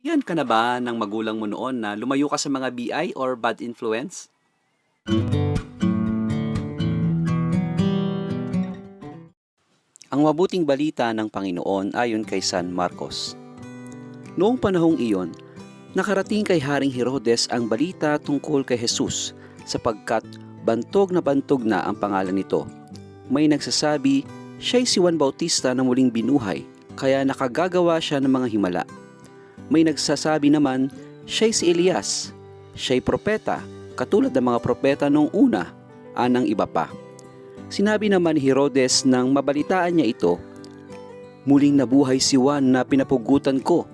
Yan ka na ba ng magulang mo noon na lumayo ka sa mga BI or bad influence? Ang mabuting balita ng Panginoon ayon kay San Marcos. Noong panahong iyon, nakarating kay Haring Herodes ang balita tungkol kay Jesus sapagkat bantog na ang pangalan nito. May nagsasabi, siya'y si Juan Bautista na muling binuhay, kaya nakagagawa siya ng mga himala. May nagsasabi naman, siya'y si Elias, siya'y propeta, katulad ng mga propeta noong una, anang iba pa. Sinabi naman ni Herodes nang mabalitaan niya ito, muling nabuhay si Juan na pinapugutan ko.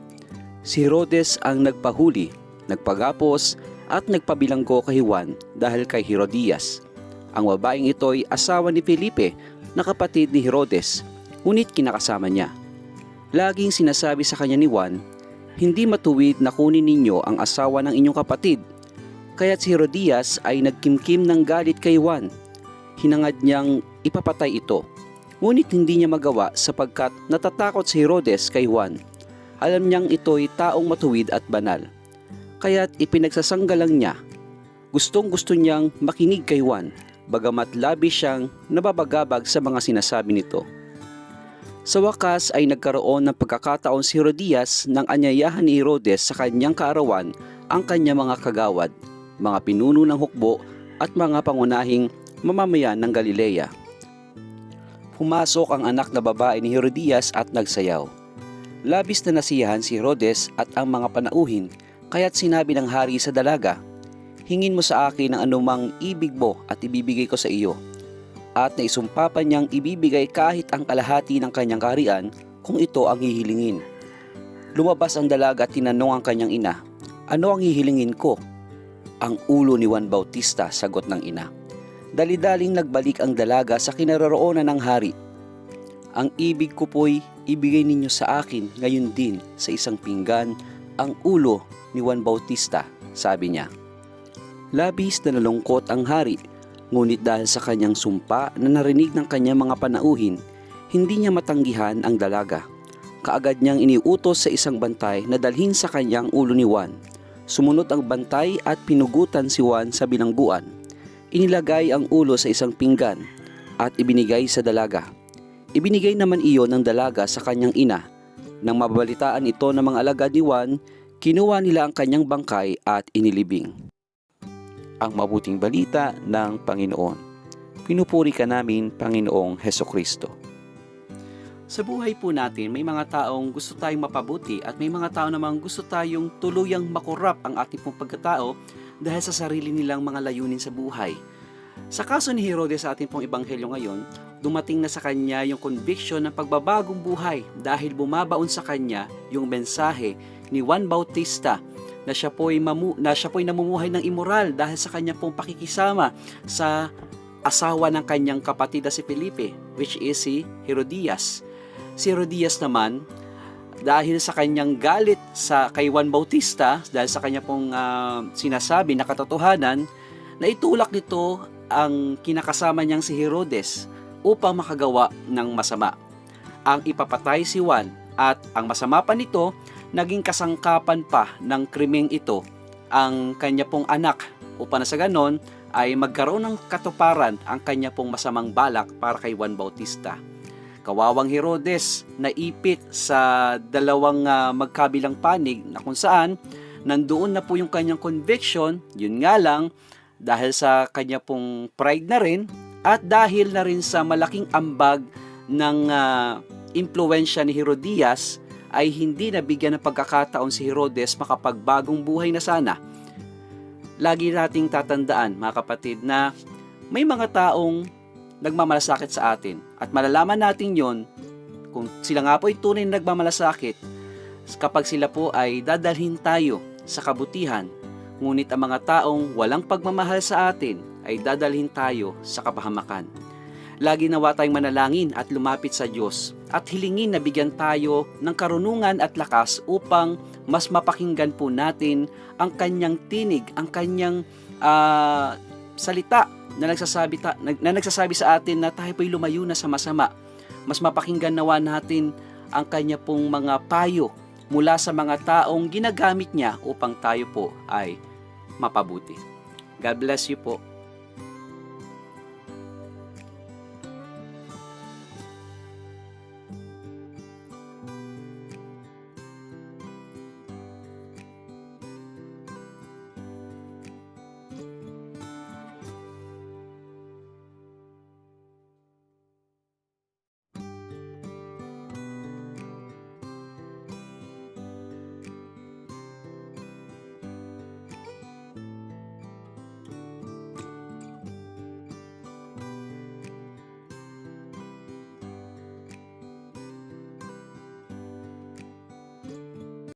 Si Herodes ang nagpahuli, nagpagapos at nagpabilanggo kay Juan dahil kay Herodias. Ang babaeng ito'y asawa ni Felipe na kapatid ni Herodes, ngunit kinakasama niya. Laging sinasabi sa kanya ni Juan, hindi matuwid na kunin ninyo ang asawa ng inyong kapatid. Kaya't si Herodias ay nagkimkim ng galit kay Juan. Hinangad niyang ipapatay ito, ngunit hindi niya magawa sapagkat natatakot si Herodes kay Juan. Alam niyang ito'y taong matuwid at banal. Kaya't ipinagsasanggalang niya. Gustong-gusto niyang makinig kay Juan, bagamat labis siyang nababagabag sa mga sinasabi nito. Sa wakas ay nagkaroon ng pagkakataon si Herodias nang anyayahan ni Herodes sa kanyang kaarawan ang kanyang mga kagawad, mga pinuno ng hukbo at mga pangunahing mamamayan ng Galilea. Pumasok ang anak na babae ni Herodias at nagsayaw. Labis na nasiyahan si Herodes at ang mga panauhin, kaya't sinabi ng hari sa dalaga, hingin mo sa akin ang anumang ibig mo at ibibigay ko sa iyo. At naisumpa pa niyang ibibigay kahit ang kalahati ng kanyang kaharian kung ito ang hihilingin. Lumabas ang dalaga at tinanong ang kanyang ina, ano ang hihilingin ko? Ang ulo ni Juan Bautista, sagot ng ina. Dali-daling nagbalik ang dalaga sa kinaroroonan ng hari. Ang ibig ko po'y ibigay ninyo sa akin ngayon din sa isang pinggan ang ulo ni Juan Bautista, sabi niya. Labis na nalungkot ang hari, ngunit dahil sa kanyang sumpa na narinig ng kanyang mga panauhin, hindi niya matanggihan ang dalaga. Kaagad niyang iniutos sa isang bantay na dalhin sa kanyang ulo ni Juan. Sumunod ang bantay at pinugutan si Juan sa bilangguan. Inilagay ang ulo sa isang pinggan at ibinigay sa dalaga. Ibinigay naman iyon ng dalaga sa kanyang ina. Nang mabalitaan ito ng mga alagad ni Juan, kinuha nila ang kanyang bangkay at inilibing. Ang mabuting balita ng Panginoon. Pinupuri ka namin, Panginoong Hesukristo. Sa buhay po natin, may mga taong gusto tayong mapabuti at may mga tao namang gusto tayong tuluyang makurap ang ating pong pagkatao dahil sa sarili nilang mga layunin sa buhay. Sa kaso ni Herodes sa ating pong ebanghelyo ngayon, dumating na sa kanya yung conviction ng pagbabagong buhay dahil bumabaon sa kanya yung mensahe ni Juan Bautista na siya po'y namumuhay ng immoral dahil sa kanya pong pakikisama sa asawa ng kanyang kapatid na si Felipe, which is si Herodias. Si Herodias naman, dahil sa kanyang galit kay Juan Bautista, dahil sa kanya pong sinasabi na katotohanan, na itulak nito ang kinakasama niyang si Herodes upang makagawa ng masama. Ang ipapatay si Juan at ang masama pa nito, naging kasangkapan pa ng krimeng ito ang kanya pong anak upang sa ganon ay magkaroon ng katuparan ang kanya pong masamang balak para kay Juan Bautista. Kawawang Herodes naipit sa dalawang magkabilang panig na kung saan nandoon na po yung kanyang conviction, yun nga lang dahil sa kanya pong pride na rin at dahil na rin sa malaking ambag ng impluensya ni Herodias ay hindi nabigyan ng pagkakataon si Herodes makapagbagong buhay na sana. Lagi nating tatandaan mga kapatid na may mga taong nagmamalasakit sa atin at malalaman natin yon kung sila nga po ay tunay na nagmamalasakit kapag sila po ay dadalhin tayo sa kabutihan, ngunit ang mga taong walang pagmamahal sa atin ay dadalhin tayo sa kapahamakan. Lagi nawa tayong manalangin at lumapit sa Diyos at hilingin na bigyan tayo ng karunungan at lakas upang mas mapakinggan po natin ang kanyang tinig, ang kanyang salita na nagsasabi sa atin na tayo po'y lumayo na sa masama. Mas mapakinggan nawa natin ang kanya pong mga payo mula sa mga taong ginagamit niya upang tayo po ay mapabuti. God bless you po.